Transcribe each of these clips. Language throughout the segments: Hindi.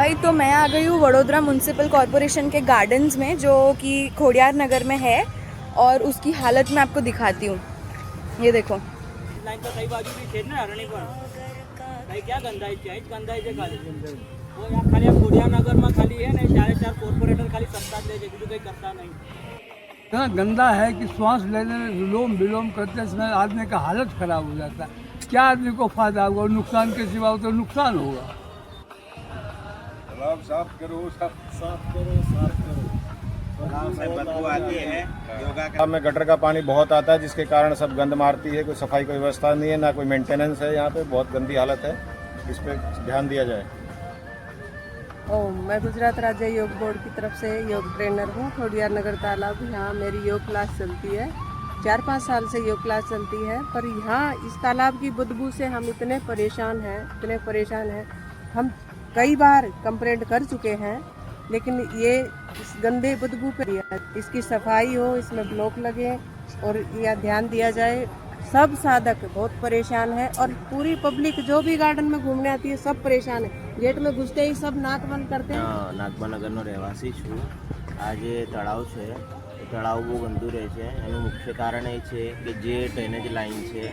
भाई, तो मैं आ गई हूँ वडोदरा म्यूनसिपल कॉरपोरेशन के गार्डन्स में, जो कि खोडियार नगर में है, और उसकी हालत मैं आपको दिखाती हूँ। ये देखो। लाइन तो कई बाजू भी छेद ना हरणी पर भाई क्या गंदाई છે જ ગંદાઈ છે ખાલી वो यहाँ खाली खोडियार नगर में खाली है नहीं 4 कॉर्पोरेटर खाली सत्ता ले છે બીજું કઈ करता नहीं। इतना गंदा है कि सांस लेने में विलोम विलोम करते समय आदमी का हालत खराब हो जाता है। क्या आदमी को फायदा होगा? नुकसान के सिवा तो नुकसान होगा। साफ करो, साफ करो। बदबू आती है। योगा में गटर का पानी बहुत आता है, जिसके कारण सब गंद मारती है। कोई सफाई की व्यवस्था नहीं है, ना कोई मेंटेनेंस है। यहाँ पे बहुत गंदी हालत है, इस पे ध्यान दिया जाए। मैं गुजरात राज्य योग बोर्ड की तरफ से योग ट्रेनर हूँ। खोडियार नगर तालाब, यहाँ मेरी योग क्लास चलती है। 4-5 साल से योग क्लास चलती है, पर यहाँ इस तालाब की बदबू से हम इतने परेशान हैं। हम कई बार कंप्लेंट कर चुके हैं, लेकिन ये इस गंदे बदबू पर इसकी सफाई हो, इसमें ब्लॉक लगे और यह ध्यान दिया जाए। सब साधक बहुत परेशान है और पूरी पब्लिक जो भी गार्डन में घूमने आती है सब परेशान है। गेट में घुसते ही सब नाक बंद करते हैं। નાગબા નગરનો રહેવાસી છું। આ જે તળાવ છે એ તળાવ બહુ ગંદુ રહે છે। એનું મુખ્ય કારણ એ છે કે જે ડ્રેનેજ લાઇન છે,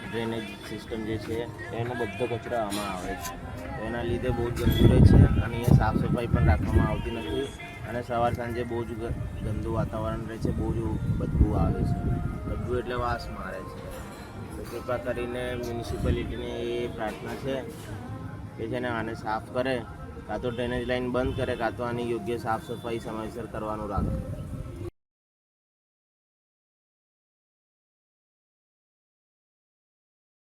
ડ્રેનેજ સિસ્ટમ જે છે એનો બધો કચરો આમાં આવે છે, તો એના લીધે બહુ જ ગંદુ રહે છે અને અહીંયા સાફ સફાઈ પણ રાખવામાં આવતી નથી અને સવાર સાંજે બહુ જ ગંદુ વાતાવરણ રહે છે, બહુ જ બદબુ આવે છે। બદબુ એટલે વાસ મારે છે। તો કૃપા કરીને મ્યુનિસિપાલિટીને એ પ્રાર્થના છે કે જેને આને સાફ કરે, કાં તો ડ્રેનેજ લાઇન બંધ કરે, કાં તો આની યોગ્ય સાફ સફાઈ સમયસર કરવાનું રાખે।